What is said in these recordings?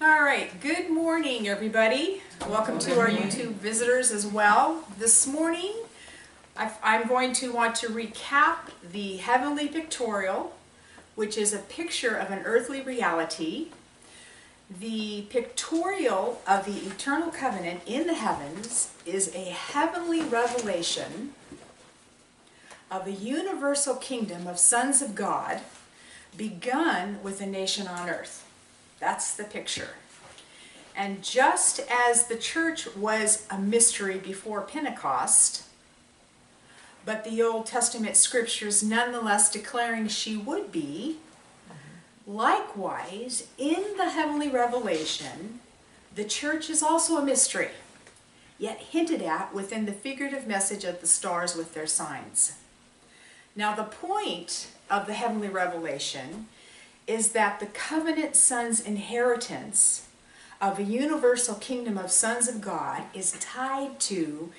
All right, good morning everybody. Welcome to our YouTube visitors as well. This morning I'm going to want to recap the Heavenly Pictorial, which is a picture of an earthly reality. The pictorial of the eternal covenant in the heavens is a heavenly revelation of a universal kingdom of sons of God begun with a nation on earth. That's the picture. And just as the church was a mystery before Pentecost, but the Old Testament scriptures nonetheless declaring she would be, likewise, in the heavenly revelation, the church is also a mystery, yet hinted at within the figurative message of the stars with their signs. Now the point of the heavenly revelation is that the covenant son's inheritance of a universal kingdom of sons of God is tied to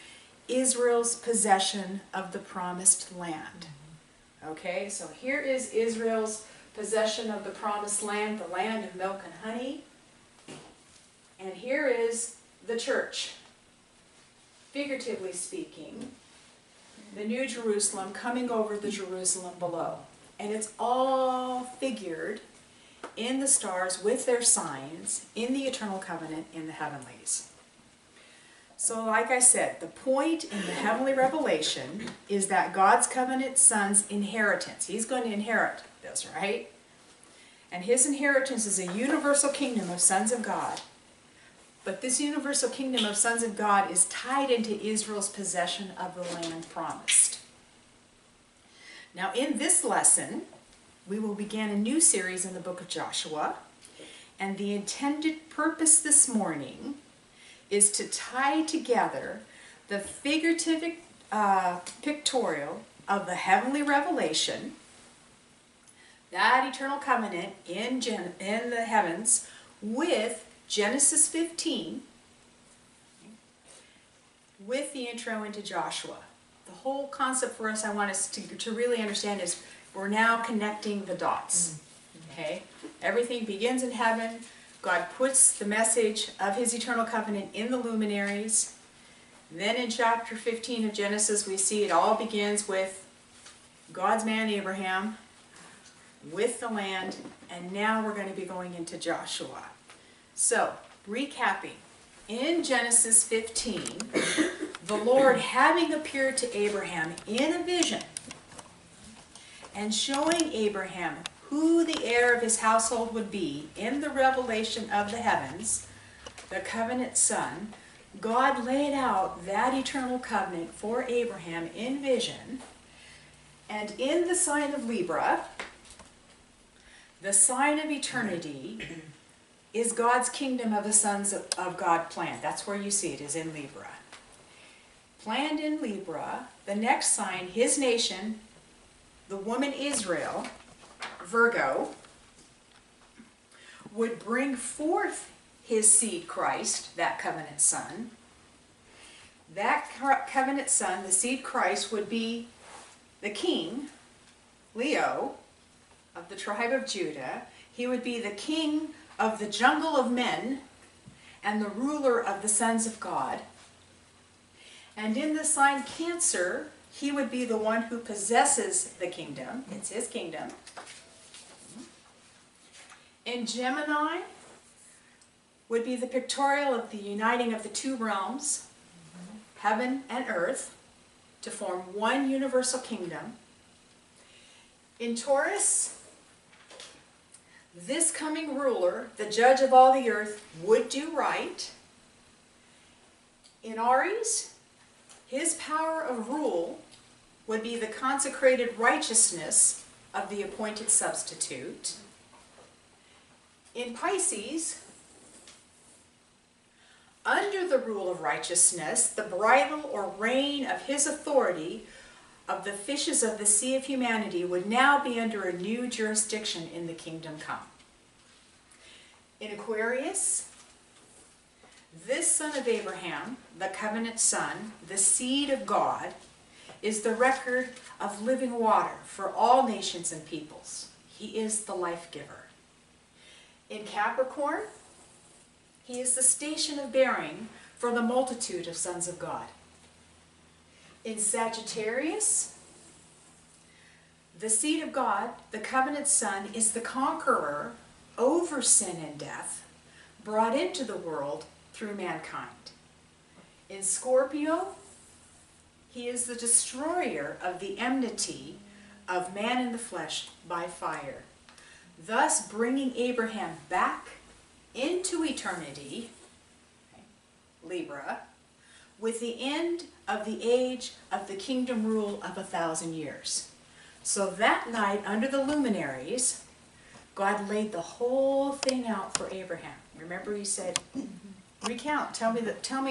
Israel's possession of the promised land. Okay, so here is Israel's possession of the promised land, the land of milk and honey. And here is the church, figuratively speaking, the New Jerusalem coming over the Jerusalem below. And it's all figured in the stars with their signs in the eternal covenant in the heavenlies. So like I said, the point in the heavenly revelation is that God's covenant son's inheritance. He's going to inherit this, right? And his inheritance is a universal kingdom of sons of God. But this universal kingdom of sons of God is tied into Israel's possession of the land promised. Now in this lesson, we will begin a new series in the book of Joshua, and the intended purpose this morning is to tie together the figurative pictorial of the heavenly revelation, that eternal covenant in the heavens, with Genesis 15, with the intro into Joshua. The whole concept for us, I want us to really understand, is we're now connecting the dots. Okay? Everything begins in heaven. God puts the message of his eternal covenant in the luminaries. Then in chapter 15 of Genesis, we see it all begins with God's man Abraham, with the land, and now we're going to be going into Joshua. So, recapping. In Genesis 15, the Lord, having appeared to Abraham in a vision and showing Abraham who the heir of his household would be in the revelation of the heavens, the covenant son, God laid out that eternal covenant for Abraham in vision. And in the sign of Libra, the sign of eternity, is God's kingdom of the sons of God planned. That's where you see it, is in Libra. Planned in Libra, the next sign, his nation, the woman Israel, Virgo, would bring forth his seed Christ, that covenant son. That covenant son, the seed Christ, would be the king, Leo, of the tribe of Judah. He would be the king of the jungle of men and the ruler of the sons of God. And in the sign Cancer, he would be the one who possesses the kingdom. It's his kingdom. In Gemini would be the pictorial of the uniting of the two realms, heaven and earth, to form one universal kingdom. In Taurus, this coming ruler, the judge of all the earth, would do right. In Aries, his power of rule would be the consecrated righteousness of the appointed substitute. In Pisces, under the rule of righteousness, the bridle or reign of his authority of the fishes of the sea of humanity would now be under a new jurisdiction in the kingdom come. In Aquarius, this son of Abraham, the covenant son, the seed of God, is the record of living water for all nations and peoples. He is the life giver. In Capricorn, he is the station of bearing for the multitude of sons of God. In Sagittarius, the seed of God, the covenant son, is the conqueror over sin and death, brought into the world through mankind. In Scorpio, he is the destroyer of the enmity of man in the flesh by fire, thus bringing Abraham back into eternity, Libra, with the end of the age of the kingdom rule of 1,000 years. So that night, under the luminaries, God laid the whole thing out for Abraham. Remember, he said, recount, tell me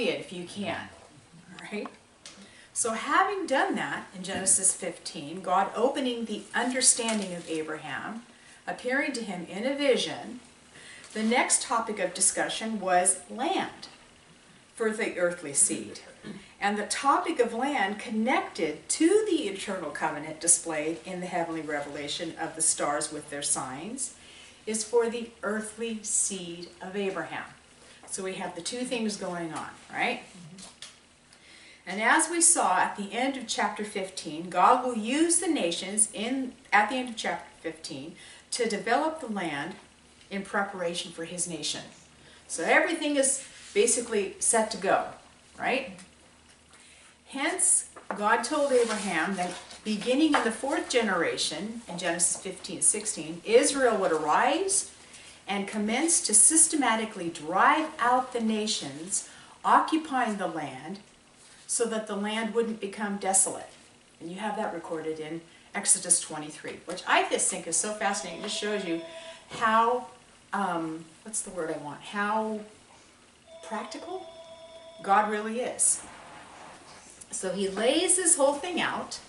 it if you can. All right? So having done that in Genesis 15, God opening the understanding of Abraham, appearing to him in a vision, the next topic of discussion was land for the earthly seed. And the topic of land connected to the eternal covenant displayed in the heavenly revelation of the stars with their signs is for the earthly seed of Abraham. So we have the two things going on, right? And as we saw at the end of chapter 15, God will use the nations at the end of chapter 15 to develop the land in preparation for his nation. So everything is basically set to go, right? Hence, God told Abraham that beginning in the 4th generation, in Genesis 15:16, Israel would arise and commence to systematically drive out the nations occupying the land so that the land wouldn't become desolate. And you have that recorded in Exodus 23, which I just think is so fascinating. It just shows you how, what's the word I want, how practical God really is. So he lays this whole thing out,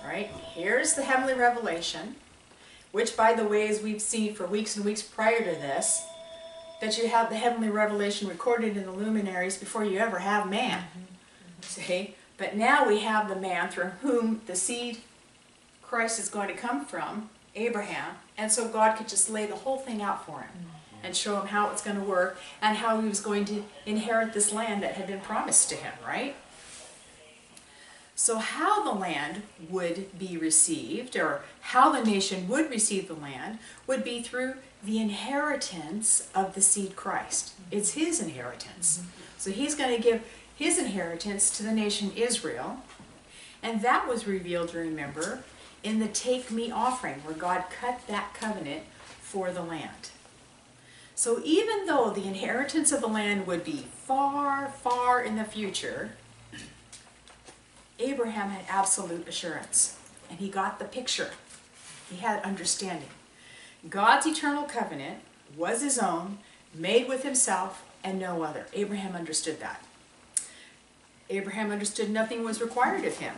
right? Here's the heavenly revelation, which, by the way, as we've seen for weeks and weeks prior to this, that you have the heavenly revelation recorded in the luminaries before you ever have man. See? But now we have the man through whom the seed Christ is going to come from, Abraham, and so God could just lay the whole thing out for him and show him how it's going to work and how he was going to inherit this land that had been promised to him, right? So how the land would be received, or how the nation would receive the land, would be through the inheritance of the seed Christ. It's his inheritance. So he's going to give his inheritance to the nation Israel, and that was revealed, remember, in the Take Me offering, where God cut that covenant for the land. So even though the inheritance of the land would be far, far in the future, Abraham had absolute assurance, and he got the picture. He had understanding. God's eternal covenant was his own, made with himself and no other. Abraham understood that. Abraham understood nothing was required of him.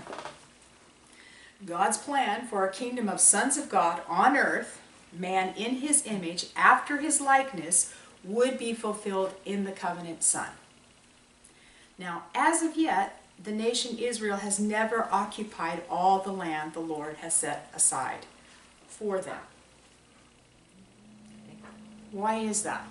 God's plan for a kingdom of sons of God on earth, man in his image, after his likeness, would be fulfilled in the covenant son. Now, as of yet, the nation Israel has never occupied all the land the Lord has set aside for them. Why is that?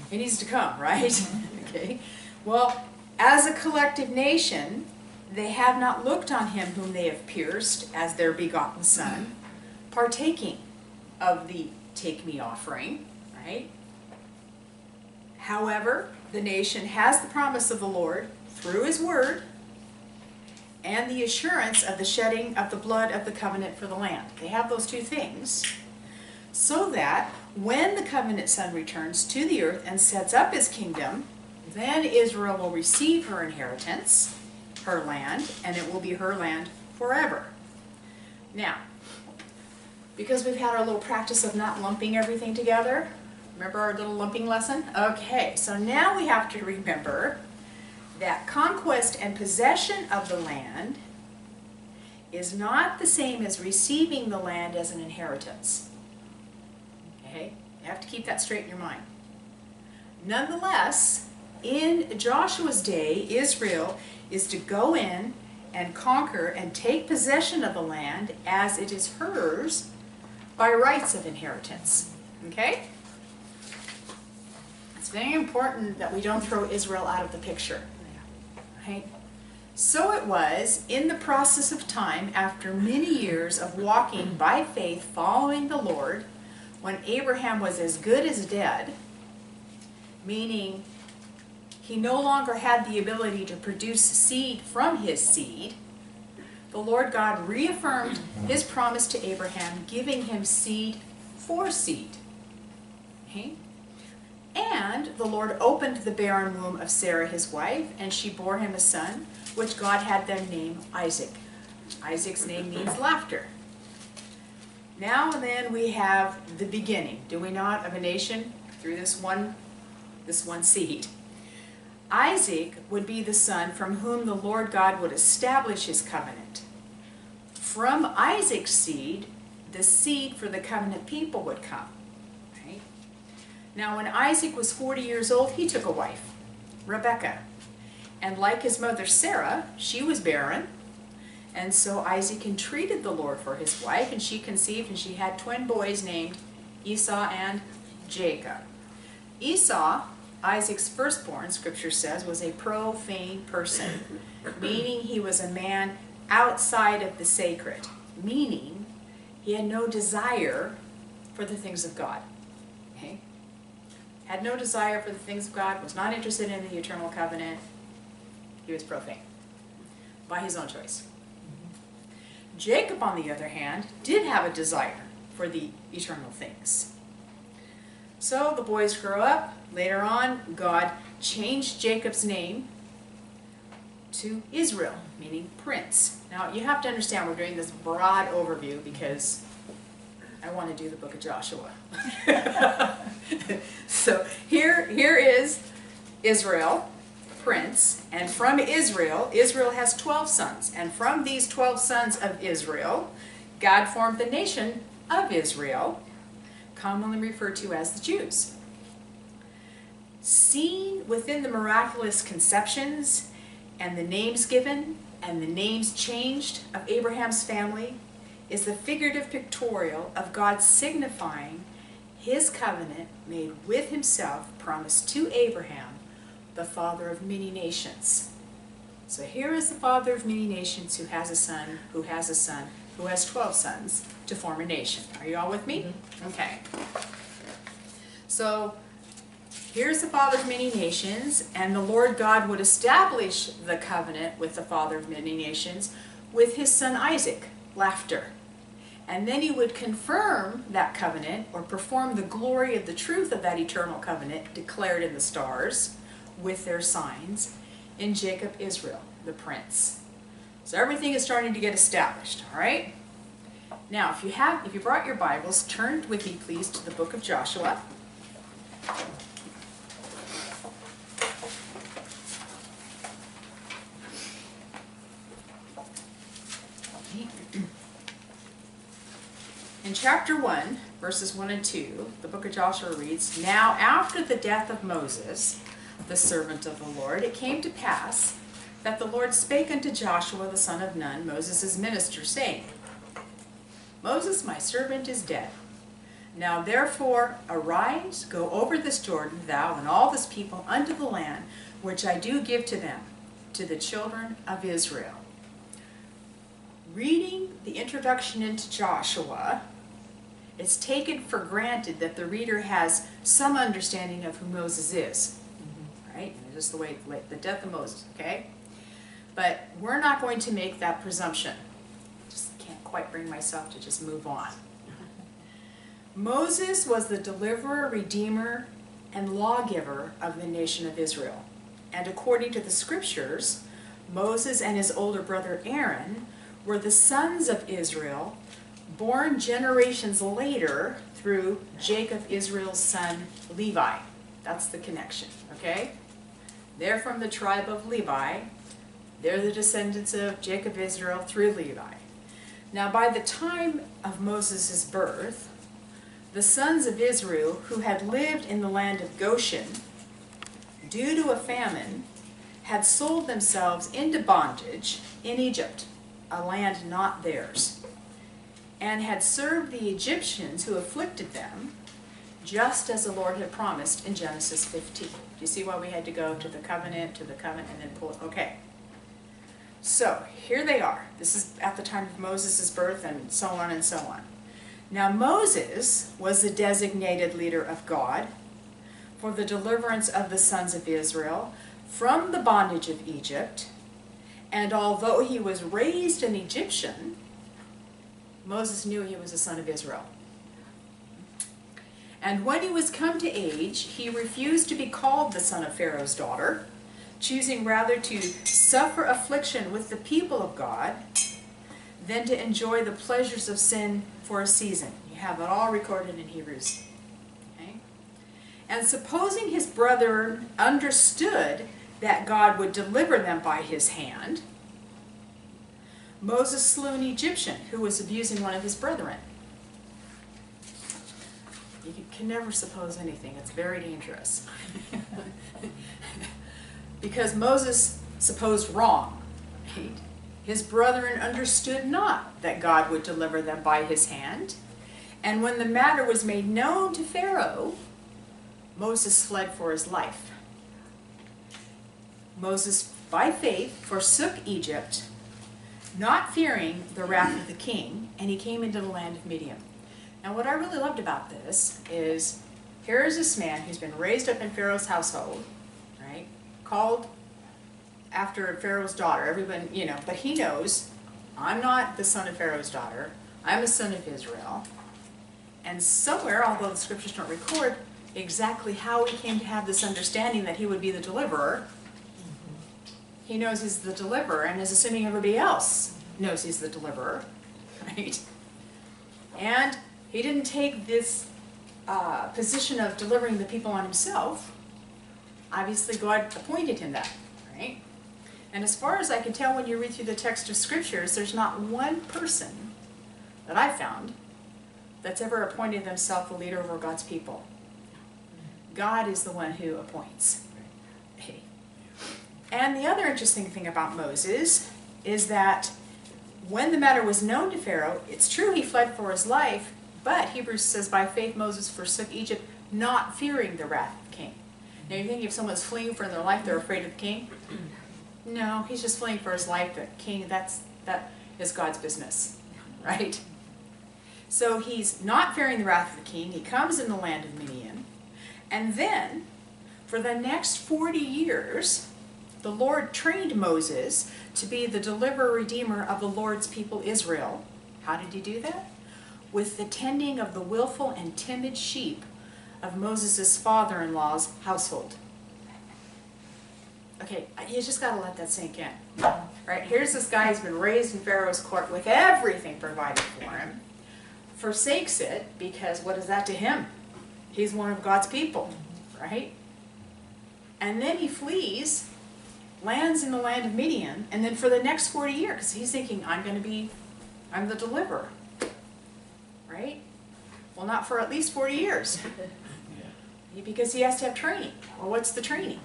It needs to come, right? Okay. Well, as a collective nation, they have not looked on him whom they have pierced as their begotten son, partaking of the Take Me offering, right? However, the nation has the promise of the Lord through his word and the assurance of the shedding of the blood of the covenant for the land. They have those two things, so that when the covenant son returns to the earth and sets up his kingdom, then Israel will receive her inheritance, her land, and it will be her land forever. Now, because we've had our little practice of not lumping everything together, remember our little lumping lesson? Okay, so now we have to remember that conquest and possession of the land is not the same as receiving the land as an inheritance. Okay, you have to keep that straight in your mind. Nonetheless, in Joshua's day, Israel is to go in and conquer and take possession of the land as it is hers by rights of inheritance. Okay? It's very important that we don't throw Israel out of the picture. Right? So it was, in the process of time, after many years of walking by faith, following the Lord, when Abraham was as good as dead, meaning he no longer had the ability to produce seed from his seed, the Lord God reaffirmed his promise to Abraham, giving him seed for seed. Okay? And the Lord opened the barren womb of Sarah his wife, and she bore him a son, which God had them name Isaac. Isaac's name means laughter. Now and then we have the beginning, do we not, of a nation through this one seed. Isaac would be the son from whom the Lord God would establish his covenant. From Isaac's seed, the seed for the covenant people would come. Right? Now when Isaac was 40 years old, he took a wife, Rebekah. And like his mother Sarah, she was barren. And so Isaac entreated the Lord for his wife, and she conceived, and she had twin boys named Esau and Jacob. Esau, Isaac's firstborn, Scripture says, was a profane person, meaning he was a man outside of the sacred, meaning he had no desire for the things of God. Okay? Had no desire for the things of God, was not interested in the eternal covenant. He was profane, by his own choice. Jacob, on the other hand, did have a desire for the eternal things. So the boys grow up. Later on, God changed Jacob's name to Israel, meaning prince. Now, you have to understand we're doing this broad overview because I want to do the book of Joshua. So here is Israel, prince, and from Israel, Israel has 12 sons. And from these 12 sons of Israel, God formed the nation of Israel, commonly referred to as the Jews. Seen within the miraculous conceptions and the names given and the names changed of Abraham's family is the figurative pictorial of God signifying his covenant made with himself, promised to Abraham, the father of many nations. So here is the father of many nations who has a son, who has a son, who has 12 sons to form a nation. Are you all with me? Mm-hmm. Okay. So here's the father of many nations, and the Lord God would establish the covenant with the father of many nations with his son Isaac, laughter. And then he would confirm that covenant, or perform the glory of the truth of that eternal covenant declared in the stars with their signs in Jacob, Israel, the prince. So everything is starting to get established, all right? Now, if you brought your Bibles, turn with me, please, to the book of Joshua. In chapter 1, verses 1 and 2, the book of Joshua reads, "Now after the death of Moses, the servant of the Lord, it came to pass that the Lord spake unto Joshua the son of Nun, Moses' minister, saying, Moses, my servant, is dead. Now therefore arise, go over this Jordan, thou and all this people, unto the land which I do give to them, to the children of Israel." Reading the introduction into Joshua, it's taken for granted that the reader has some understanding of who Moses is. Right? Just the way, like the death of Moses, okay? But we're not going to make that presumption. Just can't quite bring myself to just move on. Moses was the deliverer, redeemer, and lawgiver of the nation of Israel. And according to the scriptures, Moses and his older brother Aaron were the sons of Israel, born generations later through Jacob, Israel's son, Levi. That's the connection, okay? They're from the tribe of Levi. They're the descendants of Jacob, Israel, through Levi. Now, by the time of Moses' birth, the sons of Israel, who had lived in the land of Goshen, due to a famine, had sold themselves into bondage in Egypt, a land not theirs. and had served the Egyptians who afflicted them, just as the Lord had promised in Genesis 15. Do you see why we had to go to the covenant, and then pull it? Okay. So, here they are. This is at the time of Moses' birth and so on and so on. Now, Moses was the designated leader of God for the deliverance of the sons of Israel from the bondage of Egypt. And although he was raised an Egyptian, Moses knew he was a son of Israel. And when he was come to age, he refused to be called the son of Pharaoh's daughter, choosing rather to suffer affliction with the people of God than to enjoy the pleasures of sin for a season. You have it all recorded in Hebrews. Okay? And supposing his brother understood that God would deliver them by his hand, Moses slew an Egyptian who was abusing one of his brethren. You can never suppose anything. It's very dangerous. Because Moses supposed wrong. Right? His brethren understood not that God would deliver them by his hand. And when the matter was made known to Pharaoh, Moses fled for his life. Moses, by faith, forsook Egypt, not fearing the wrath of the king, and he came into the land of Midian. Now, what I really loved about this is, here is this man who's been raised up in Pharaoh's household, right? Called after Pharaoh's daughter. Everyone, you know, but he knows, I'm not the son of Pharaoh's daughter. I'm a son of Israel. And somewhere, although the scriptures don't record exactly how he came to have this understanding that he would be the deliverer, he knows he's the deliverer and is assuming everybody else knows he's the deliverer, right? And he didn't take this position of delivering the people on himself. Obviously, God appointed him that, right? And as far as I can tell when you read through the text of scriptures, there's not one person that I found that's ever appointed themselves the leader over God's people. God is the one who appoints. And the other interesting thing about Moses is that when the matter was known to Pharaoh, it's true he fled for his life, but Hebrews says by faith Moses forsook Egypt, not fearing the wrath of the king. Now you think if someone's fleeing for their life, they're afraid of the king? No, he's just fleeing for his life. The king, that is God's business, right? So he's not fearing the wrath of the king. He comes in the land of Midian. And then, for the next 40 years, the Lord trained Moses to be the deliverer, redeemer of the Lord's people Israel. How did he do that? With the tending of the willful and timid sheep of Moses' father-in-law's household. Okay, you just got to let that sink in. Right? Here's this guy who's been raised in Pharaoh's court with everything provided for him, forsakes it because what is that to him? He's one of God's people, right? And then he flees, lands in the land of Midian, and then for the next 40 years, because he's thinking, I'm the deliverer, right? Well, not for at least 40 years, because he has to have training. Well, what's the training?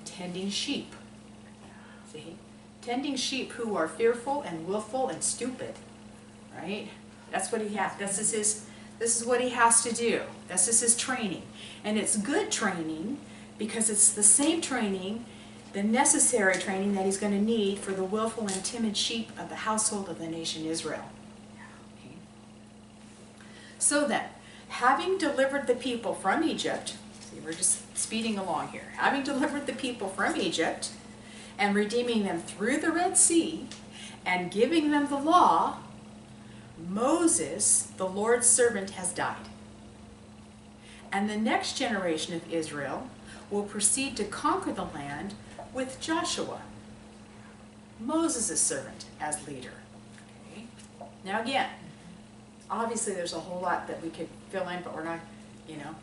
Tending sheep. See? Tending sheep who are fearful and willful and stupid, right? That's what he has. This is what he has to do. This is his training. And it's good training because it's the same training, the necessary training that he's going to need for the willful and timid sheep of the household of the nation Israel. Okay. So then, having delivered the people from Egypt, see, we're just speeding along here, having delivered the people from Egypt and redeeming them through the Red Sea and giving them the law, Moses, the Lord's servant, has died. And the next generation of Israel will proceed to conquer the land with Joshua, Moses' servant, as leader. Okay. Now again, obviously there's a whole lot that we could fill in, but we're not, you know.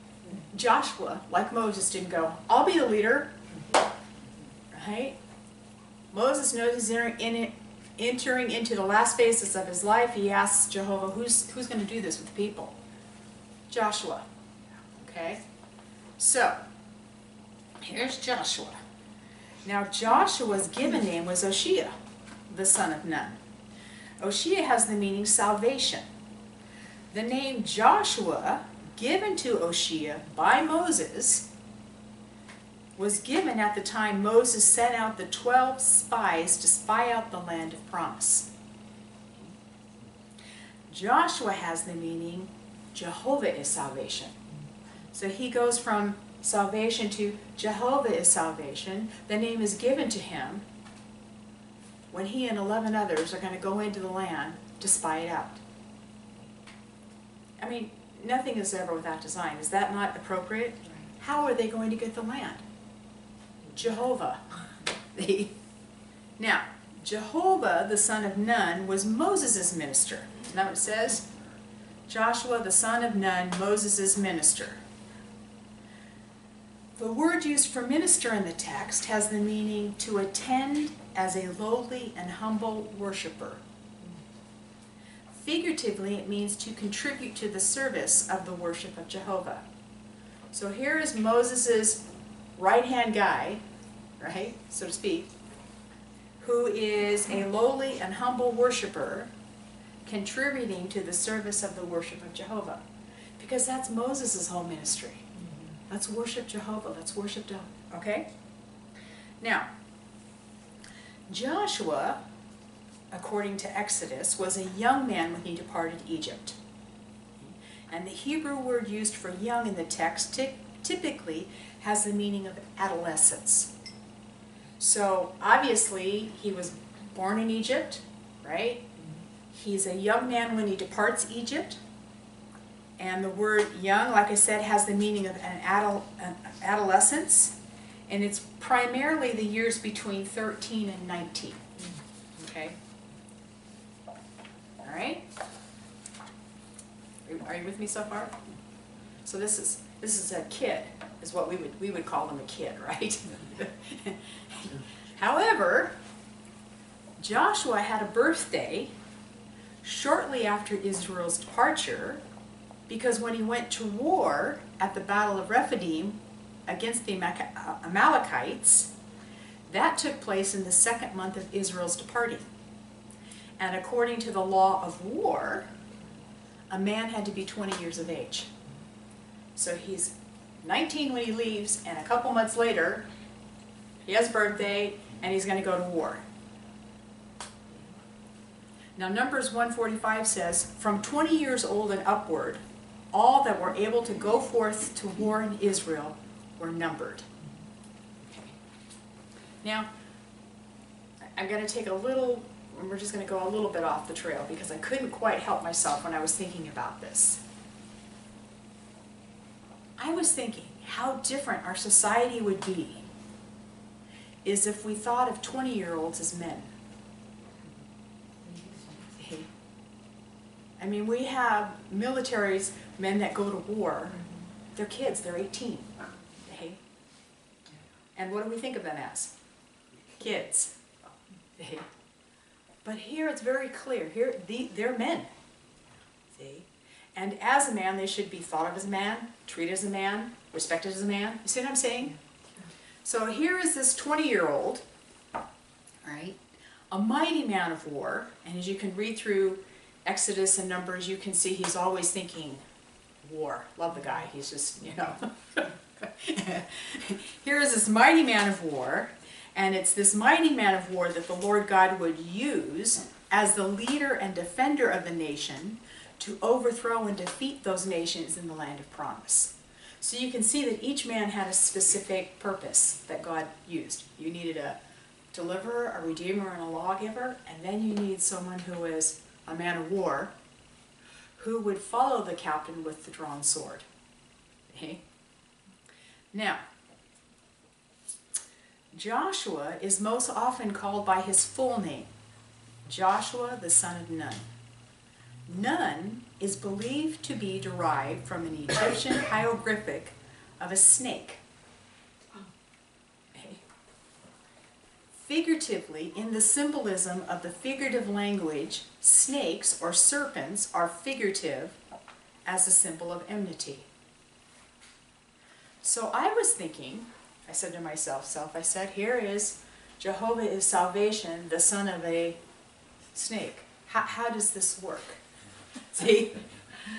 Joshua, like Moses, didn't go, I'll be the leader, right? Moses knows he's entering into the last phases of his life. He asks Jehovah, who's going to do this with the people? Joshua. Okay? So, here's Joshua. Now, Joshua's given name was Oshea, the son of Nun. Oshea has the meaning salvation. The name Joshua, given to Oshea by Moses, was given at the time Moses sent out the 12 spies to spy out the land of promise. Joshua has the meaning, Jehovah is salvation. So he goes from salvation to Jehovah is salvation. The name is given to him when he and 11 others are going to go into the land to spy it out. I mean, nothing is ever without design. Is that not appropriate? How are they going to get the land? Jehovah. Now, Jehovah, the son of Nun, was Moses' minister. Isn't that what it says? Joshua, the son of Nun, Moses' minister. The word used for minister in the text has the meaning to attend as a lowly and humble worshiper. Figuratively, it means to contribute to the service of the worship of Jehovah. So here is Moses' right-hand guy, right, so to speak, who is a lowly and humble worshiper, contributing to the service of the worship of Jehovah. Because that's Moses' whole ministry. Let's worship Jehovah. Let's worship Jehovah. Okay? Now, Joshua, according to Exodus, was a young man when he departed Egypt. And the Hebrew word used for young in the text typically has the meaning of adolescence. So, obviously, he was born in Egypt, right? He's a young man when he departs Egypt. And the word young, like I said, has the meaning of an adolescence. And it's primarily the years between 13 and 19. Okay? All right? Are you with me so far? So this is a kid, is what we would call them, a kid, right? However, Joshua had a birthday shortly after Israel's departure, because when he went to war at the Battle of Rephidim against the Amalekites, that took place in the 2nd month of Israel's departing. And according to the law of war, a man had to be 20 years of age. So he's 19 when he leaves, and a couple months later, he has a birthday, and he's going to go to war. Now Numbers 145 says, from 20 years old and upward, all that were able to go forth to war in Israel were numbered. Okay. Now, I'm going to take a little, we're just going to go a little bit off the trail because I couldn't quite help myself when I was thinking about this. I was thinking how different our society would be is if we thought of 20-year-olds as men. I mean, we have militaries, men that go to war, they're kids, they're 18. Okay? And what do we think of them as? Kids. Okay? But here it's very clear. Here, they're men. See? And as a man, they should be thought of as a man, treated as a man, respected as a man. You see what I'm saying? So here is this 20-year-old, right? A mighty man of war, and as you can read through Exodus and Numbers, you can see he's always thinking war. Love the guy. He's just, you know. Here is this mighty man of war, and it's this mighty man of war that the Lord God would use as the leader and defender of the nation to overthrow and defeat those nations in the land of promise. So you can see that each man had a specific purpose that God used. You needed a deliverer, a redeemer, and a lawgiver, and then you need someone who is a man of war, who would follow the captain with the drawn sword. Okay? Now, Joshua is most often called by his full name, Joshua the son of Nun. Nun is believed to be derived from an Egyptian hieroglyphic of a snake. Okay. Figuratively, in the symbolism of the figurative language, snakes or serpents are figurative as a symbol of enmity. So I was thinking, I said to myself, I said, here is Jehovah is salvation, the son of a snake. How does this work? See?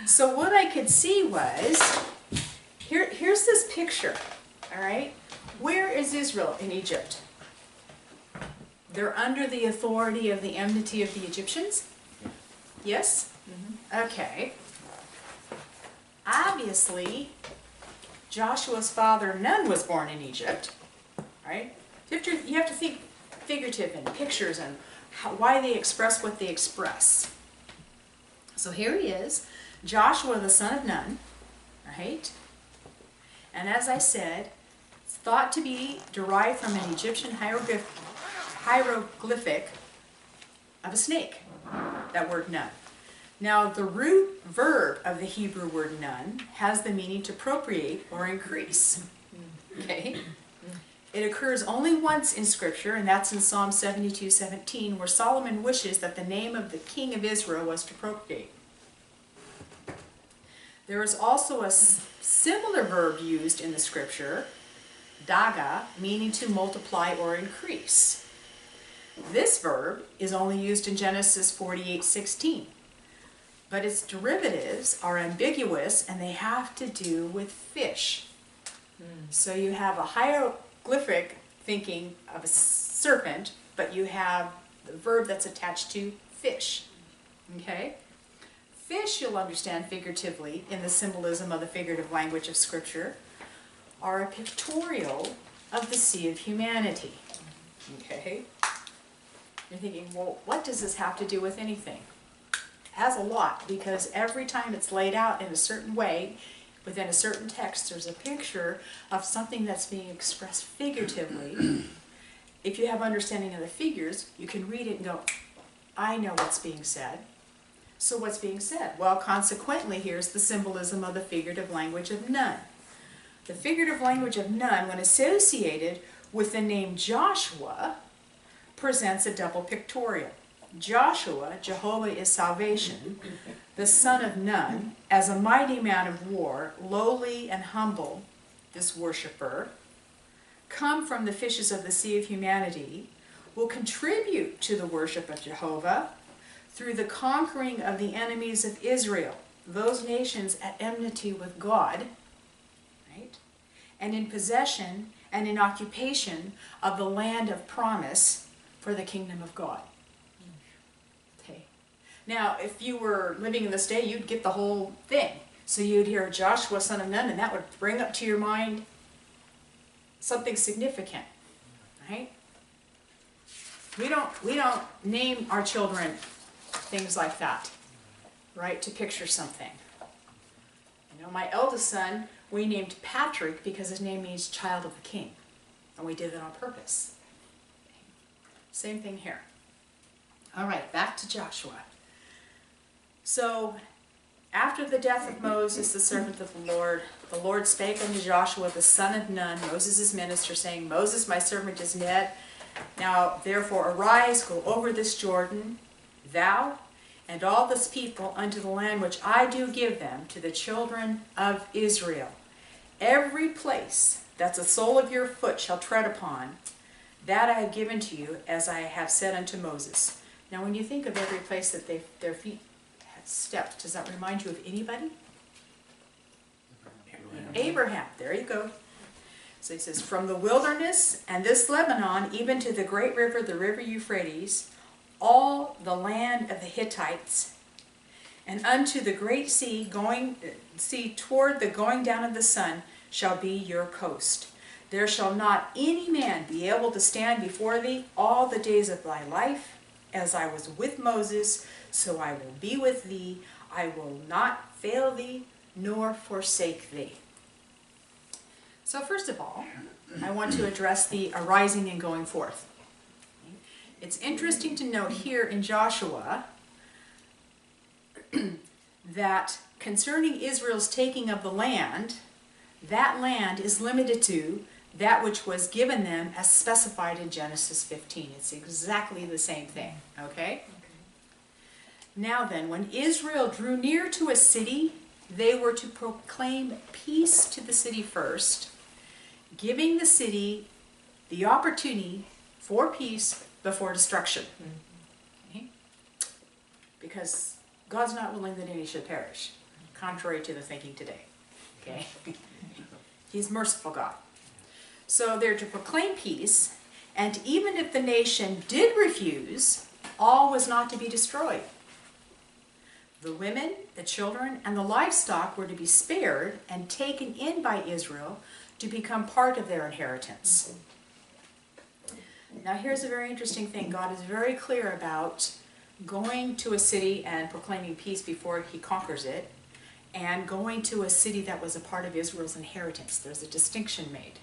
So what I could see was, here's this picture, all right? Where is Israel in Egypt? They're under the authority of the enmity of the Egyptians? Yes? Okay. Obviously, Joshua's father Nun was born in Egypt, right? You have to think figurative and pictures and why they express what they express. So here he is, Joshua the son of Nun, right? And as I said, it's thought to be derived from an Egyptian hieroglyphic of a snake, that word Nun. Now the root verb of the Hebrew word Nun has the meaning to procreate or increase. Okay? It occurs only once in Scripture, and that's in Psalm 72:17, where Solomon wishes that the name of the king of Israel was to procreate. There is also a similar verb used in the Scripture, daga, meaning to multiply or increase. This verb is only used in Genesis 48:16, but its derivatives are ambiguous and they have to do with fish. So you have a hieroglyphic thinking of a serpent, but you have the verb that's attached to fish. Okay? Fish, you'll understand figuratively in the symbolism of the figurative language of Scripture, are a pictorial of the sea of humanity. Okay? You're thinking, well, what does this have to do with anything? It has a lot, because every time it's laid out in a certain way, within a certain text, there's a picture of something that's being expressed figuratively. If you have understanding of the figures, you can read it and go, I know what's being said. So what's being said? Well, consequently, here's the symbolism of the figurative language of Nun. The figurative language of Nun, when associated with the name Joshua, presents a double pictorial. Joshua, Jehovah is salvation, the son of Nun, as a mighty man of war, lowly and humble, this worshiper, come from the fishes of the sea of humanity, will contribute to the worship of Jehovah through the conquering of the enemies of Israel, those nations at enmity with God, right? And in possession and in occupation of the land of promise for the kingdom of God. Okay. Now, if you were living in this day, you'd get the whole thing. So you'd hear Joshua, son of Nun, and that would bring up to your mind something significant, right? We don't name our children things like that, right, to picture something. You know, my eldest son, we named Patrick because his name means child of the king, and we did it on purpose. Same thing here. All right, back to Joshua. So, after the death of Moses, the servant of the Lord spake unto Joshua, the son of Nun, Moses' minister, saying, Moses, my servant, is dead. Now, therefore, arise, go over this Jordan, thou and all this people, unto the land which I do give them to the children of Israel. Every place that the sole of your foot shall tread upon, that I have given to you, as I have said unto Moses. Now, when you think of every place that their feet had stepped, does that remind you of anybody? Abraham. There you go. So he says, from the wilderness and this Lebanon, even to the great river, the river Euphrates, all the land of the Hittites, and unto the great sea, toward the going down of the sun, shall be your coast. There shall not any man be able to stand before thee all the days of thy life. As I was with Moses, so I will be with thee. I will not fail thee, nor forsake thee. So first of all, I want to address the arising and going forth. It's interesting to note here in Joshua that concerning Israel's taking of the land, that land is limited to that which was given them as specified in Genesis 15. It's exactly the same thing, okay? Now then, when Israel drew near to a city, they were to proclaim peace to the city first, giving the city the opportunity for peace before destruction. Okay? Because God's not willing that any should perish. contrary to the thinking today. Okay? He's merciful God. So they're to proclaim peace, and even if the nation did refuse, all was not to be destroyed. The women, the children, and the livestock were to be spared and taken in by Israel to become part of their inheritance. Now here's a very interesting thing. God is very clear about going to a city and proclaiming peace before he conquers it, and going to a city that was a part of Israel's inheritance. There's a distinction made.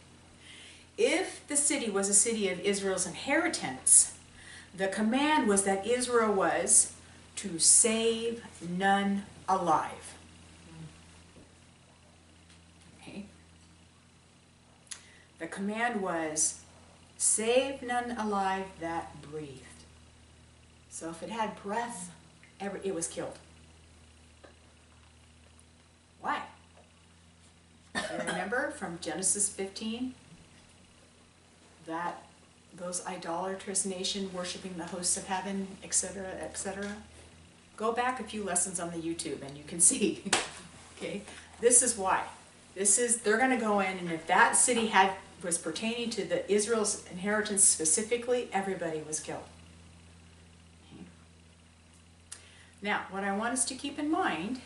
If the city was a city of Israel's inheritance, the command was that Israel was to save none alive. Okay? The command was, save none alive that breathed. So if it had breath, it was killed. Why? You remember from Genesis 15 that those idolatrous nation worshiping the hosts of heaven, etc., etc.? Go back a few lessons on the YouTube and you can see. Okay, this is why. They're going to go in, and if that city was pertaining to the Israel's inheritance specifically, everybody was killed. Okay. Now, what I want us to keep in mind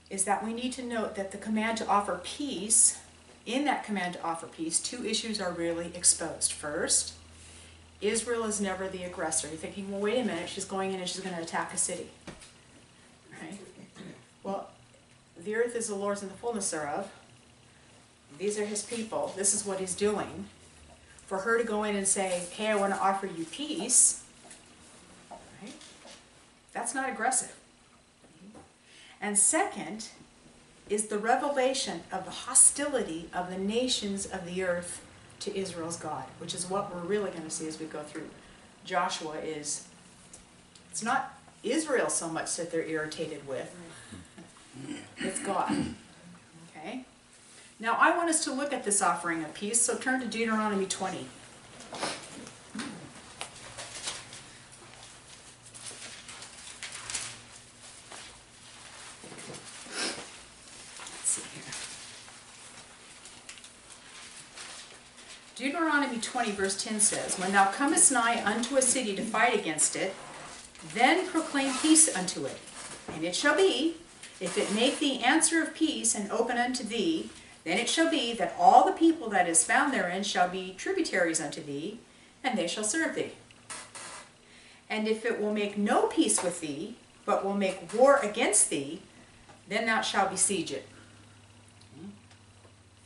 is that we need to note that the command to offer peace, in that command to offer peace, two issues are really exposed. First, Israel is never the aggressor. You're thinking, well, wait a minute, she's going in and she's going to attack a city. Right? Well, the earth is the Lord's and the fullness thereof. These are his people. This is what he's doing. For her to go in and say, hey, I want to offer you peace, right? That's not aggressive. And second is the revelation of the hostility of the nations of the earth to Israel's God, which is what we're really going to see as we go through Joshua. It's not Israel so much that they're irritated with, it's God. Okay? Now I want us to look at this offering of peace, so turn to Deuteronomy 20. Deuteronomy 20 verse 10 says, when thou comest nigh unto a city to fight against it, then proclaim peace unto it. And it shall be, if it make thee answer of peace and open unto thee, then it shall be that all the people that is found therein shall be tributaries unto thee, and they shall serve thee. And if it will make no peace with thee, but will make war against thee, then thou shalt besiege it.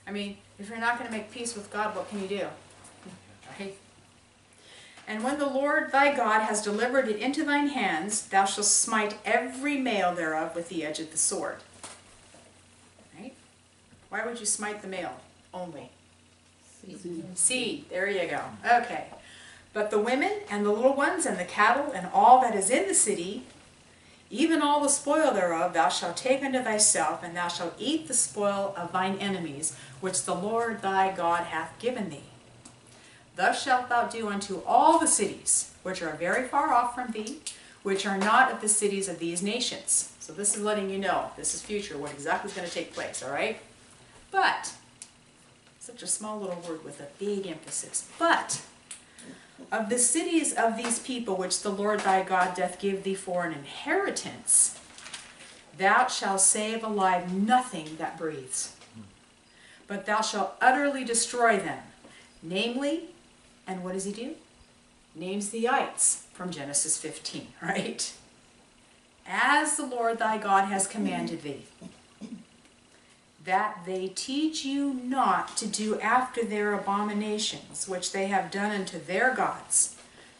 I mean, if you're not going to make peace with God, what can you do? Right? And when the Lord thy God has delivered it into thine hands, thou shalt smite every male thereof with the edge of the sword. Right? Why would you smite the male only? Seed. There you go. Okay. But the women and the little ones and the cattle and all that is in the city, even all the spoil thereof, thou shalt take unto thyself, and thou shalt eat the spoil of thine enemies, which the Lord thy God hath given thee. Thus shalt thou do unto all the cities, which are very far off from thee, which are not of the cities of these nations. So this is letting you know, this is future, what exactly is going to take place, all right? But, such a small little word with a big emphasis, but of the cities of these people which the Lord thy God doth give thee for an inheritance, thou shalt save alive nothing that breathes, but thou shalt utterly destroy them. Namely, and what does he do? Names the ites from Genesis 15, right? As the Lord thy God has commanded thee, that they teach you not to do after their abominations, which they have done unto their gods,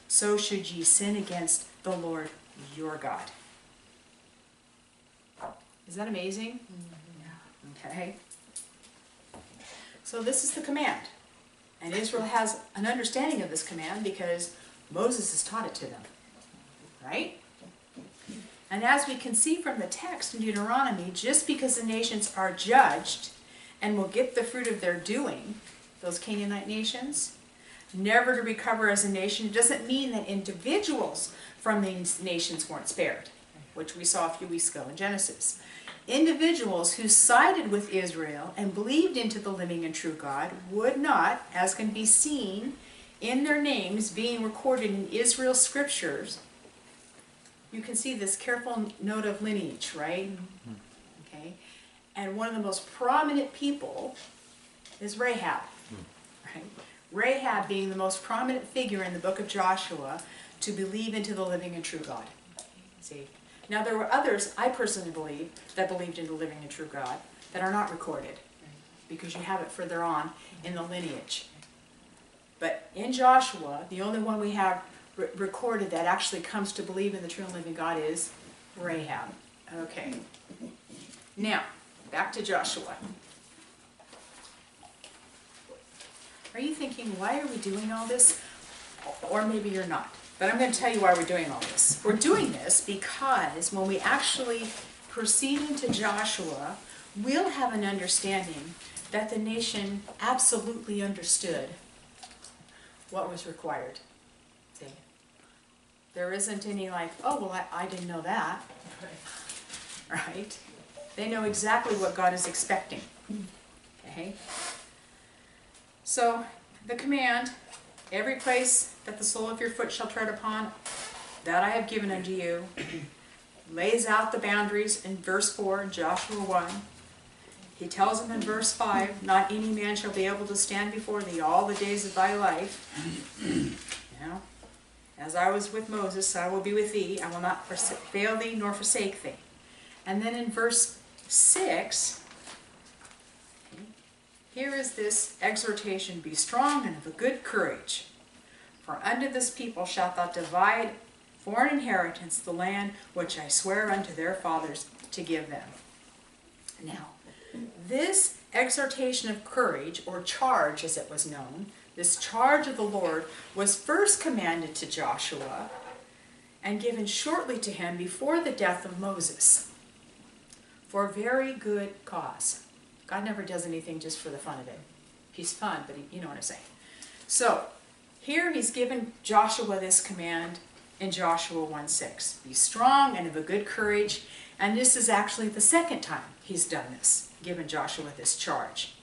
so should ye sin against the Lord your God. Is that amazing? Mm-hmm. Okay. So this is the command. And Israel has an understanding of this command because Moses has taught it to them. Right? And as we can see from the text in Deuteronomy, just because the nations are judged and will get the fruit of their doing, those Canaanite nations, never to recover as a nation, doesn't mean that individuals from these nations weren't spared, which we saw a few weeks ago in Genesis. individuals who sided with Israel and believed into the living and true God would not, as can be seen in their names being recorded in Israel's scriptures. You can see this careful note of lineage, right? Okay. And one of the most prominent people is Rahab, right? Rahab being the most prominent figure in the book of Joshua to believe into the living and true God. See? Now there were others, I personally believe, that believed in the living and true God that are not recorded because you have it further on in the lineage. But in Joshua, the only one we have recorded that actually comes to believe in the true and living God is Rahab. Okay. Now, back to Joshua. Are you thinking, why are we doing all this? Or maybe you're not. But I'm going to tell you why we're doing all this. We're doing this because when we actually proceed into Joshua, we'll have an understanding that the nation absolutely understood what was required. See? There isn't any like, oh, well, I didn't know that. Right? They know exactly what God is expecting. Okay? So, the command, every place that the sole of your foot shall tread upon, that I have given unto you, lays out the boundaries in verse 4 in Joshua 1. He tells them in verse 5, not any man shall be able to stand before thee all the days of thy life. You know, as I was with Moses, so I will be with thee. I will not fail thee nor forsake thee. And then in verse 6, here is this exhortation, be strong and of a good courage. For unto this people shalt thou divide for an inheritance the land which I swear unto their fathers to give them. Now, this exhortation of courage, or charge as it was known, this charge of the Lord was first commanded to Joshua and given shortly to him before the death of Moses for a very good cause. God never does anything just for the fun of it. He's fun, but you know what I'm saying. So, here he's given Joshua this command in Joshua 1:6. Be strong and of a good courage. And this is actually the second time he's done this, given Joshua this charge.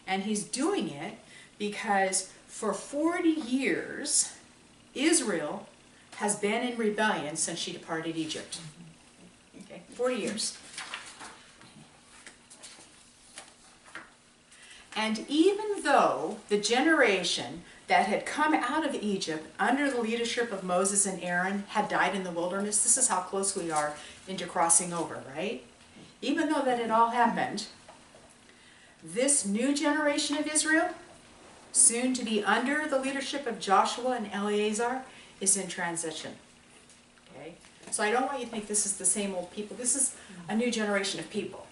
And he's doing it because for 40 years, Israel has been in rebellion since she departed Egypt. Okay, 40 years. And even though the generation that had come out of Egypt under the leadership of Moses and Aaron had died in the wilderness, this is how close we are into crossing over, right? Even though that had all happened, this new generation of Israel, soon to be under the leadership of Joshua and Eleazar, is in transition. Okay? So I don't want you to think this is the same old people. This is a new generation of people.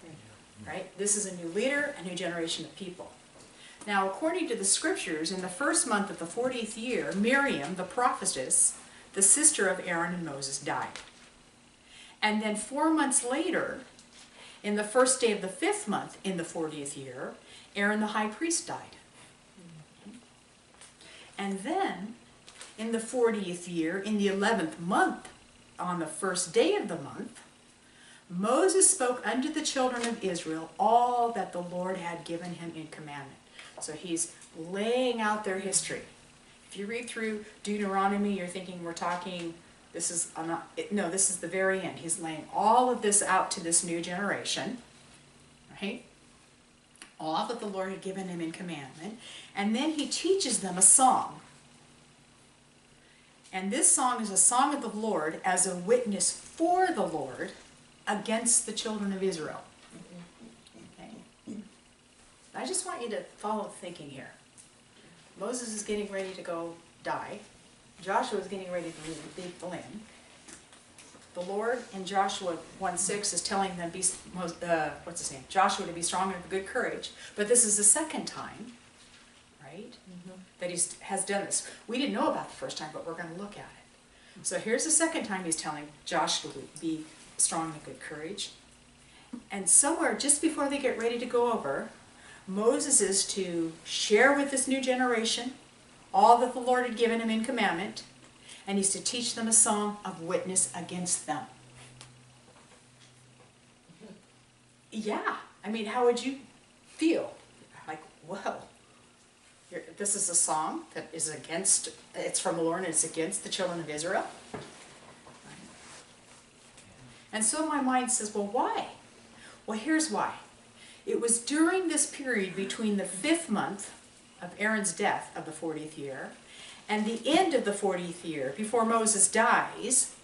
Right? This is a new leader, a new generation of people. Now, according to the scriptures, in the first month of the 40th year, Miriam, the prophetess, the sister of Aaron and Moses, died. And then 4 months later, in the first day of the 5th month in the 40th year, Aaron the high priest died. And then, in the 40th year, in the 11th month, on the first day of the month, Moses spoke unto the children of Israel all that the Lord had given him in commandment. So he's laying out their history. If you read through Deuteronomy, you're thinking we're talking, this is the very end. He's laying all of this out to this new generation, right? All that the Lord had given him in commandment. And then he teaches them a song. And this song is a song of the Lord as a witness for the Lord against the children of Israel. Okay? I just want you to follow the thinking here. Moses is getting ready to go die. Joshua is getting ready to leave the land. The Lord in Joshua 1:6 is telling them, Joshua to be strong and of good courage. But this is the second time, right, that he has done this. We didn't know about the first time, but we're going to look at it. So here's the second time he's telling Joshua to be strong and of good courage. And somewhere just before they get ready to go over, Moses is to share with this new generation all that the Lord had given him in commandment, and he's to teach them a song of witness against them. Yeah, I mean, how would you feel? Like, whoa, this is a song that is against, it's from the Lord and it's against the children of Israel. And so my mind says, well, why? Well, here's why. It was during this period between the 5th month of Aaron's death of the 40th year and the end of the 40th year, before Moses dies,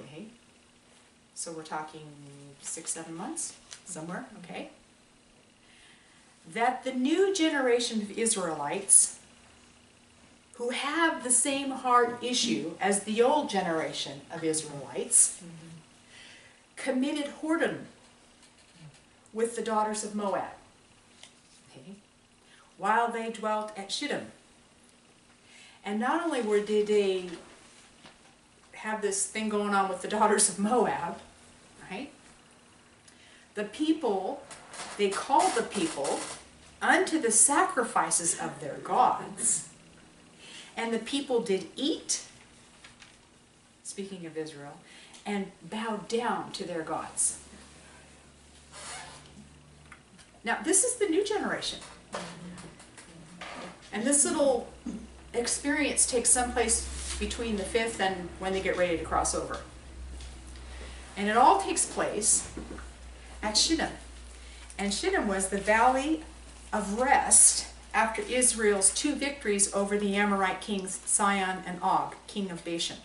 okay, so we're talking 6-7 months, somewhere, okay, that the new generation of Israelites, who have the same heart issue as the old generation of Israelites, committed whoredom with the daughters of Moab, okay, while they dwelt at Shittim. And not only did they have this thing going on with the daughters of Moab, right? The people, they called the people unto the sacrifices of their gods, and the people did eat, speaking of Israel, and bowed down to their gods. Now, this is the new generation. And this little experience takes someplace between the 5th and when they get ready to cross over. And it all takes place at Shittim. And Shittim was the valley of rest after Israel's 2 victories over the Amorite kings Sihon and Og, king of Bashan,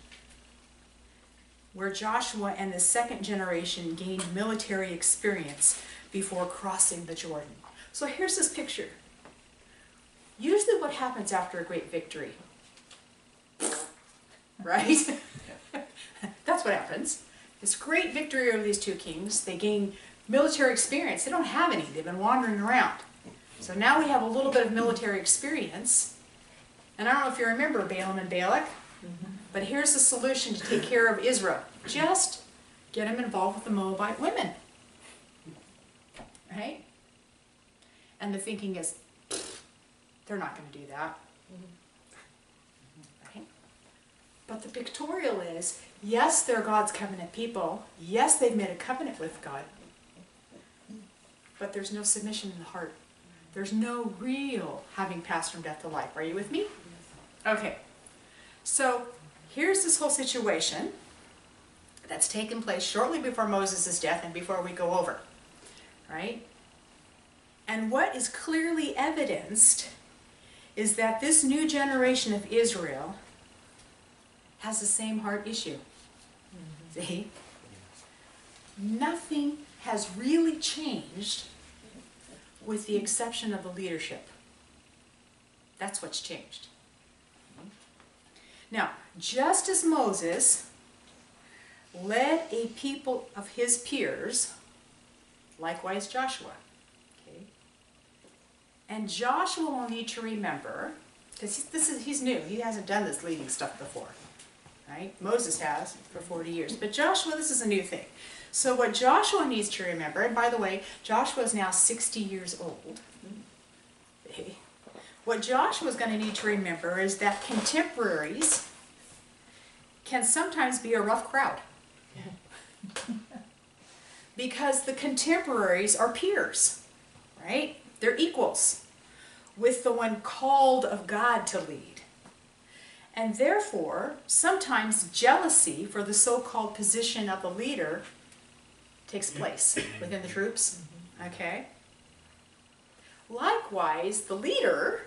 where Joshua and the 2nd generation gained military experience before crossing the Jordan. So here's this picture. Usually what happens after a great victory, right? That's what happens. This great victory over these 2 kings, they gain military experience. They don't have any. They've been wandering around. So now we have a little bit of military experience. And I don't know if you remember Balaam and Balak, but here's the solution to take care of Israel. Just get them involved with the Moabite women. Right? And the thinking is, they're not going to do that. Right? But the pictorial is, yes, they're God's covenant people. Yes, they've made a covenant with God. But there's no submission in the heart. There's no real having passed from death to life. Are you with me? Okay. So here's this whole situation that's taken place shortly before Moses' death and before we go over. Right? And what is clearly evidenced is that this new generation of Israel has the same heart issue. See? Nothing has really changed with the exception of the leadership. That's what's changed. Now, just as Moses led a people of his peers, likewise Joshua. Okay? And Joshua will need to remember, because he's new, he hasn't done this leading stuff before. Right? Moses has for 40 years. But Joshua, this is a new thing. So what Joshua needs to remember, and by the way, Joshua is now 60 years old. Okay? What Joshua is going to need to remember is that contemporaries can sometimes be a rough crowd. Because the contemporaries are peers, right? They're equals with the one called of God to lead. And therefore, sometimes jealousy for the so-called position of the leader takes place within the troops, okay? Likewise, the leader,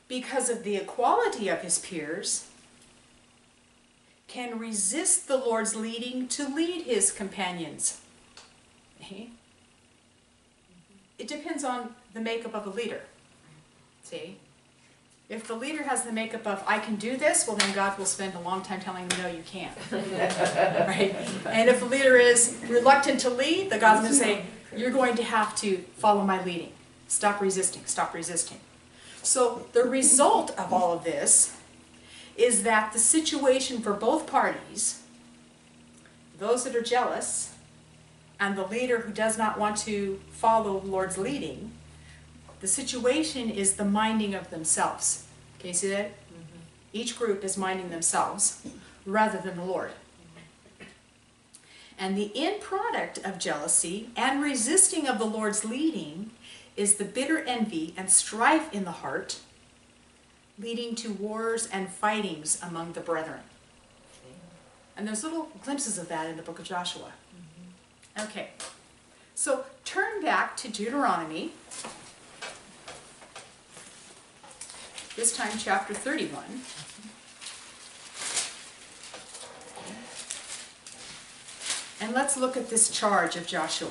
because of the equality of his peers, can resist the Lord's leading to lead his companions. Okay? It depends on the makeup of the leader. See? If the leader has the makeup of, I can do this, well then God will spend a long time telling him, no, you can't. Right? And if the leader is reluctant to lead, then God's going to say, you're going to have to follow my leading. Stop resisting, stop resisting. So the result of all of this is that the situation for both parties, those that are jealous and the leader who does not want to follow the Lord's leading, the situation is the minding of themselves. Can you see that? Each group is minding themselves rather than the Lord. And the end product of jealousy and resisting of the Lord's leading is the bitter envy and strife in the heart, leading to wars and fightings among the brethren. And there's little glimpses of that in the book of Joshua. Okay, so turn back to Deuteronomy, this time chapter 31. And let's look at this charge of Joshua.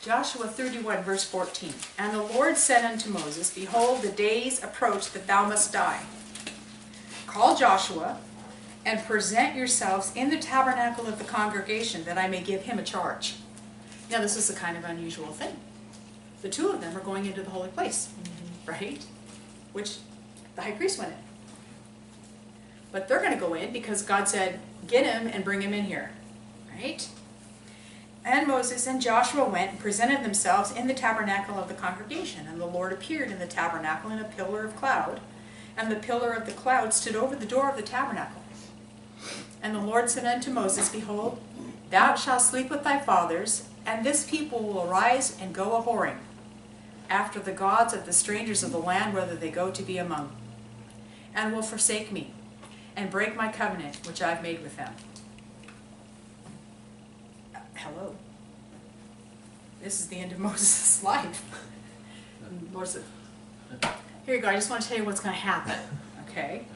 Joshua 31, verse 14. And the Lord said unto Moses, Behold, the days approach that thou must die. Call Joshua, and present yourselves in the tabernacle of the congregation, that I may give him a charge. Now this is a kind of unusual thing. The two of them are going into the holy place, right? Which the high priest went in. But they're going to go in because God said, get him and bring him in here, right? And Moses and Joshua went and presented themselves in the tabernacle of the congregation. And the Lord appeared in the tabernacle in a pillar of cloud. And the pillar of the cloud stood over the door of the tabernacle. And the Lord said unto Moses, Behold, thou shalt sleep with thy fathers, and this people will arise and go a-whoring after the gods of the strangers of the land, whether they go to be among, and will forsake me, and break my covenant which I have made with them. Hello. This is the end of Moses' life. And the Lord said, here you go, I just want to tell you what's going to happen. Okay?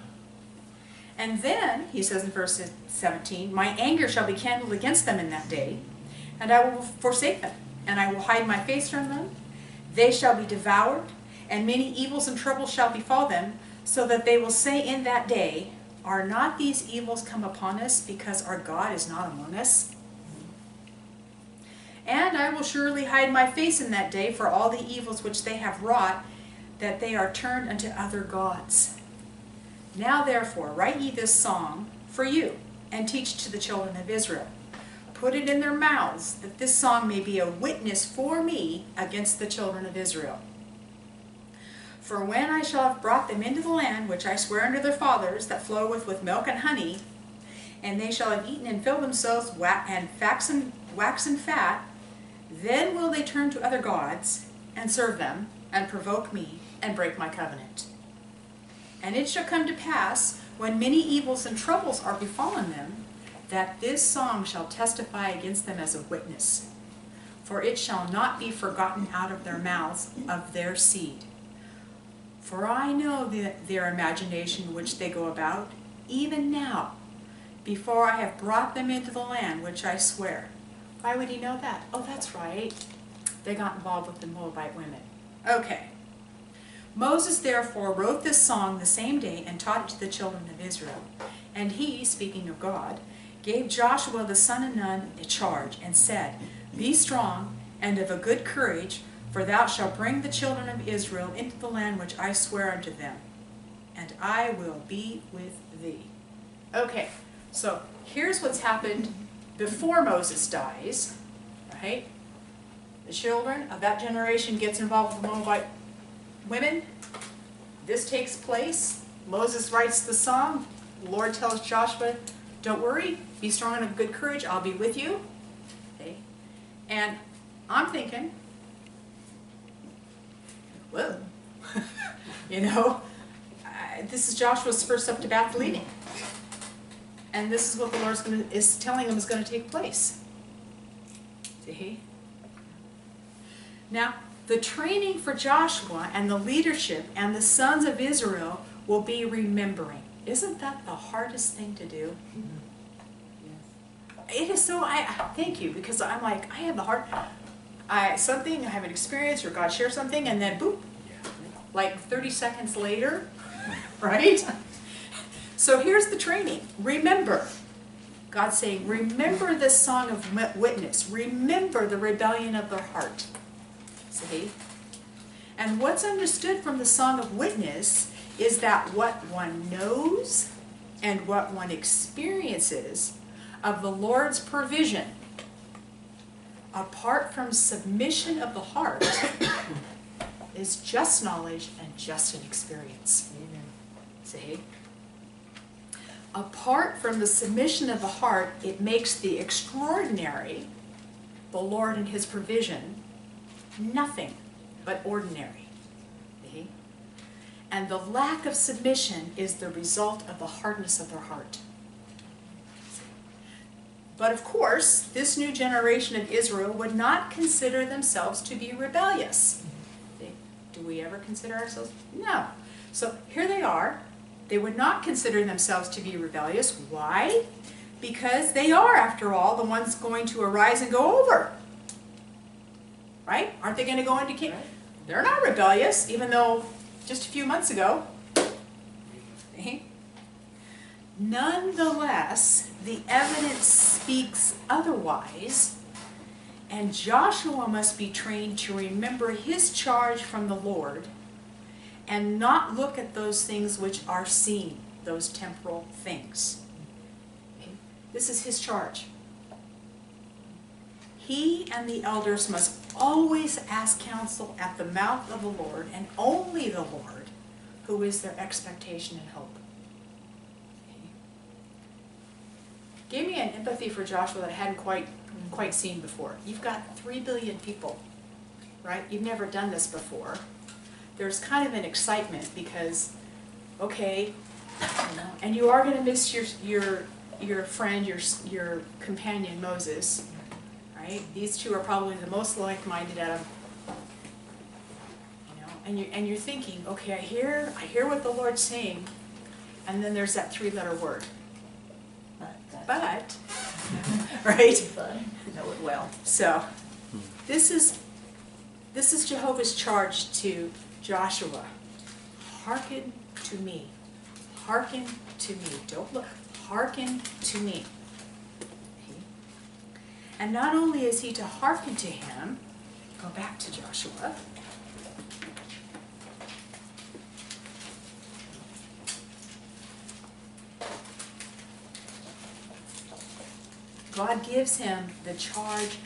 And then, he says in verse 17, My anger shall be kindled against them in that day, and I will forsake them, and I will hide my face from them. They shall be devoured, and many evils and troubles shall befall them, so that they will say in that day, Are not these evils come upon us, because our God is not among us? And I will surely hide my face in that day for all the evils which they have wrought, that they are turned unto other gods. Now therefore write ye this song for you, and teach to the children of Israel. Put it in their mouths, that this song may be a witness for me against the children of Israel. For when I shall have brought them into the land, which I swear unto their fathers, that floweth with milk and honey, and they shall have eaten and filled themselves and waxen fat, then will they turn to other gods, and serve them, and provoke me, and break my covenant. And it shall come to pass, when many evils and troubles are befallen them, that this song shall testify against them as a witness. For it shall not be forgotten out of their mouths of their seed. For I know their imagination which they go about, even now, before I have brought them into the land which I swear. Why would he know that? Oh, that's right. They got involved with the Moabite women. Okay. Moses therefore wrote this song the same day and taught it to the children of Israel. And he, speaking of God, gave Joshua the son of Nun a charge, and said, Be strong and of a good courage, for thou shalt bring the children of Israel into the land which I swear unto them, and I will be with thee. Okay, so here's what's happened before Moses dies, right? The children of that generation gets involved with the Moabite women. This takes place. Moses writes the song. The Lord tells Joshua, don't worry, be strong and of good courage, I'll be with you. Okay? And I'm thinking, whoa, this is Joshua's first up to bat leading. And this is what the Lord is telling him is going to take place. See? Now, the training for Joshua and the leadership and the sons of Israel will be remembering. Isn't that the hardest thing to do? Yes. It is so, thank you, because I'm like, I have the heart, I have an experience, or God shares something, and then boop, like 30 seconds later, right? So here's the training. Remember. God's saying, remember this song of witness. Remember the rebellion of their heart. See? And what's understood from the song of witness is that what one knows and what one experiences of the Lord's provision, apart from submission of the heart, is just knowledge and just an experience. Amen. See? Apart from the submission of the heart, it makes the extraordinary, the Lord and his provision, nothing but ordinary. See? And the lack of submission is the result of the hardness of their heart. But of course, this new generation of Israel would not consider themselves to be rebellious. Do we ever consider ourselves? No. So here they are. They would not consider themselves to be rebellious. Why? Because they are, after all, the ones going to arise and go over. Right? Aren't they going to go into Canaan? Right. They're not rebellious, even though just a few months ago. Nonetheless, the evidence speaks otherwise, and Joshua must be trained to remember his charge from the Lord and not look at those things which are seen, those temporal things. Okay? This is his charge. He and the elders must always ask counsel at the mouth of the Lord, and only the Lord, who is their expectation and hope. Gave me an empathy for Joshua that I hadn't quite seen before. You've got 3 billion people, right? You've never done this before. There's kind of an excitement because, okay, and you are going to miss your friend, your companion Moses, right? These two are probably the most like-minded out of, and you're thinking, okay, I hear what the Lord's saying, and then there's that 3-letter word. But, right? Know it well. So, this is Jehovah's charge to Joshua. Hearken to me. Hearken to me. Don't look. Hearken to me. And not only is he to hearken to him, go back to Joshua. God gives him the charge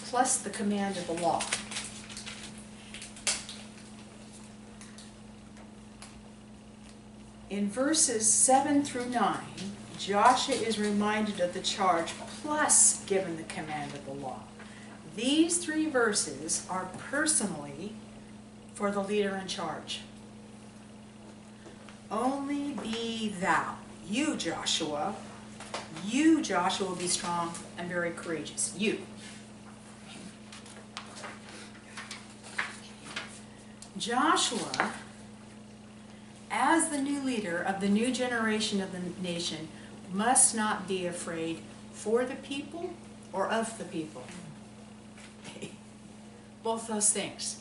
plus the command of the law. In verses 7 through 9, Joshua is reminded of the charge plus given the command of the law. These 3 verses are personally for the leader in charge. Only be thou, you Joshua, be strong and very courageous. You. Joshua, as the new leader of the new generation of the nation, must not be afraid for the people or of the people. Both those things.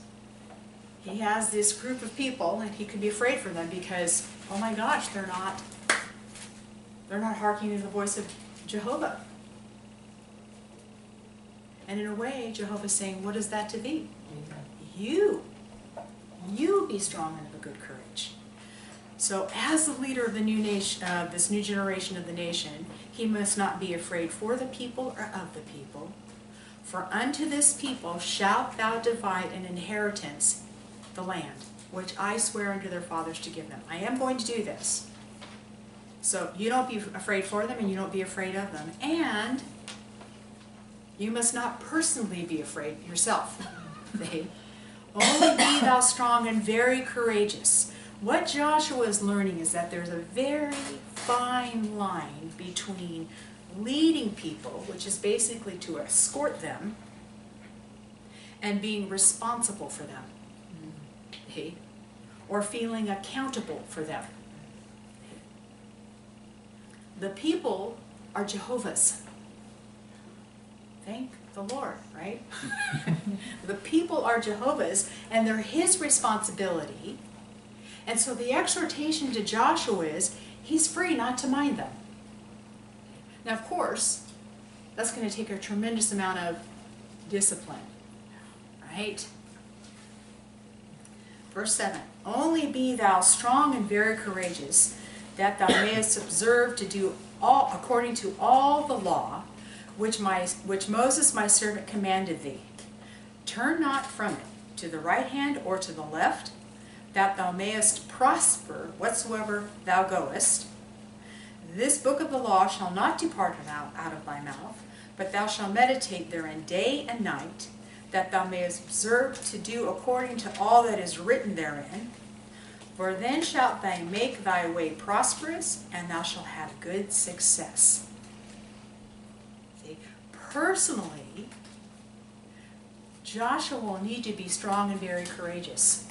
He has this group of people and he can be afraid for them because, oh my gosh, they're not hearkening to the voice of Jehovah. And in a way, Jehovah's saying, what is that to thee? You be strong and of a good courage. So as the leader of the new nation, this new generation of the nation, he must not be afraid for the people or of the people. For unto this people shalt thou divide an inheritance, the land, which I swear unto their fathers to give them. I am going to do this. So you don't be afraid for them and you don't be afraid of them. And you must not personally be afraid yourself. Only be thou strong and very courageous. What Joshua is learning is that there's a very fine line between leading people, which is basically to escort them, and being responsible for them. Or feeling accountable for them. The people are Jehovah's. Thank the Lord, right? The people are Jehovah's, and they're his responsibility. And so the exhortation to Joshua is, he's free not to mind them. Now, of course, that's going to take a tremendous amount of discipline, right? Verse 7, only be thou strong and very courageous, that thou mayest observe to do all according to all the law which Moses my servant commanded thee. Turn not from it to the right hand or to the left, that thou mayest prosper whatsoever thou goest. This book of the law shall not depart out of thy mouth, but thou shalt meditate therein day and night, that thou mayest observe to do according to all that is written therein. For then shalt thou make thy way prosperous, and thou shalt have good success. See, personally, Joshua will need to be strong and very courageous.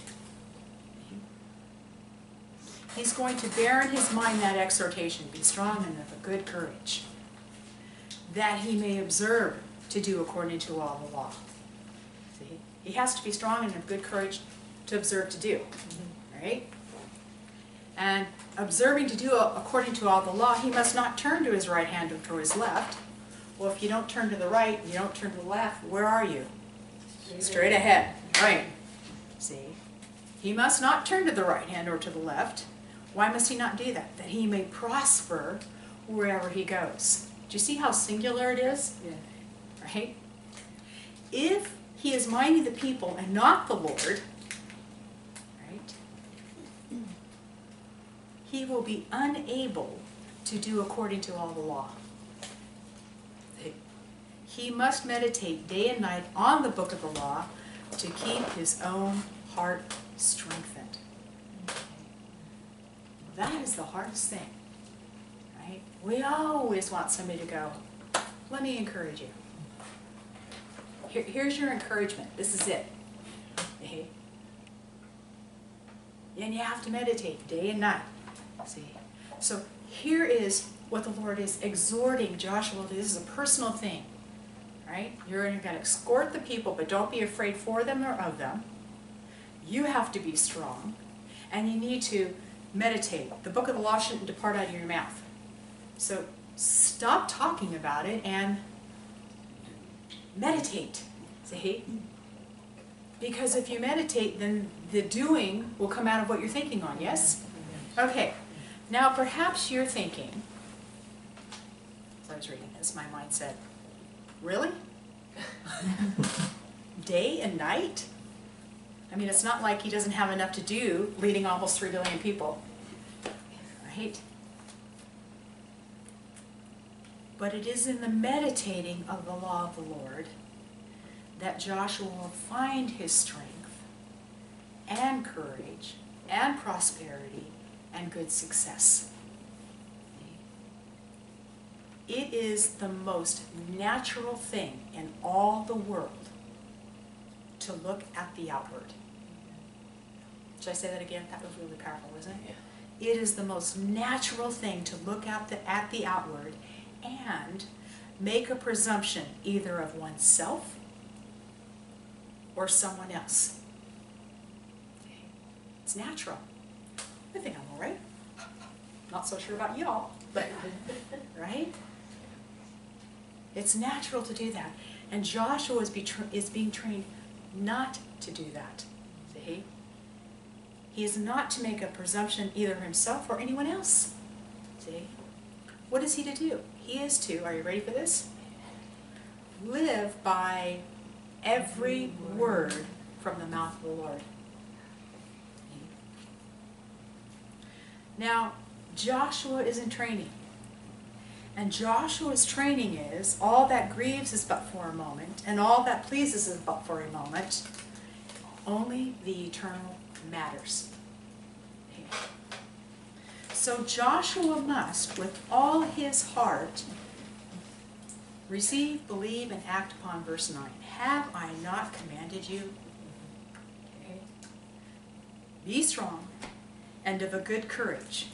He's going to bear in his mind that exhortation, be strong and of a good courage, that he may observe to do according to all the law. See, he has to be strong and of good courage to observe to do, right? And observing to do according to all the law, he must not turn to his right hand or to his left. Well, if you don't turn to the right and you don't turn to the left, where are you? Straight ahead, right? See, he must not turn to the right hand or to the left. Why must he not do that? That he may prosper wherever he goes. Do you see how singular it is? Yeah. Right? If he is minding the people and not the Lord, right, he will be unable to do according to all the law. He must meditate day and night on the book of the law to keep his own heart strengthened. That is the hardest thing, right? We always want somebody to go, let me encourage you. Here's your encouragement. This is it. Okay? And you have to meditate day and night. See? So here is what the Lord is exhorting Joshua to. This is a personal thing. Right? You're going to escort the people, but don't be afraid for them or of them. You have to be strong, and you need to meditate. The book of the law shouldn't depart out of your mouth. So stop talking about it and meditate. See? Because if you meditate, then the doing will come out of what you're thinking on, yes? Okay. Now perhaps you're thinking, as I was reading this, my mind said, really? Day and night? I mean, it's not like he doesn't have enough to do leading almost 3 billion people. Right? But it is in the meditating of the law of the Lord that Joshua will find his strength and courage and prosperity and good success. It is the most natural thing in all the world to look at the outward. Should I say that again? That was really powerful, wasn't it? Yeah. It is the most natural thing to look at the outward and make a presumption either of oneself or someone else. It's natural. I think I'm all right. Not so sure about y'all, but right? It's natural to do that. And Joshua is being trained not to do that. See? He is not to make a presumption either himself or anyone else. See? What is he to do? He is to, are you ready for this? Live by every word from the mouth of the Lord. Now, Joshua is in training. And Joshua's training is, all that grieves is but for a moment, and all that pleases is but for a moment. Only the eternal matters. So Joshua must, with all his heart, receive, believe, and act upon verse 9. Have I not commanded you? Okay. Be strong and of a good courage.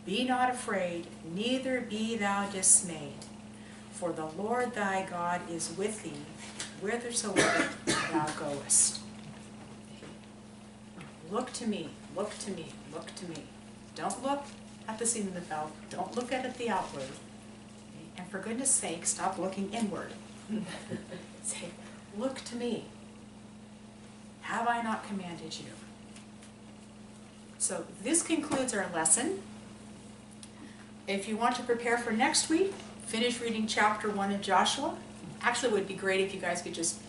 Be not afraid, neither be thou dismayed. For the Lord thy God is with thee, whithersoever thou goest. Look to me, look to me, look to me. Don't look at the scene in the felt. Don't look at it the outward. And for goodness sake, stop looking inward. Say, look to me. Have I not commanded you? So this concludes our lesson. If you want to prepare for next week, finish reading chapter 1 of Joshua. Actually, it would be great if you guys could just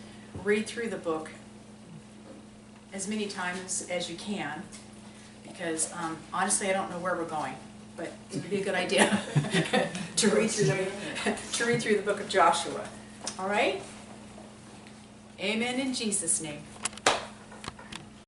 read through the book as many times as you can, because honestly, I don't know where we're going. but it would be a good idea to read through the book of Joshua. All right? Amen in Jesus' name.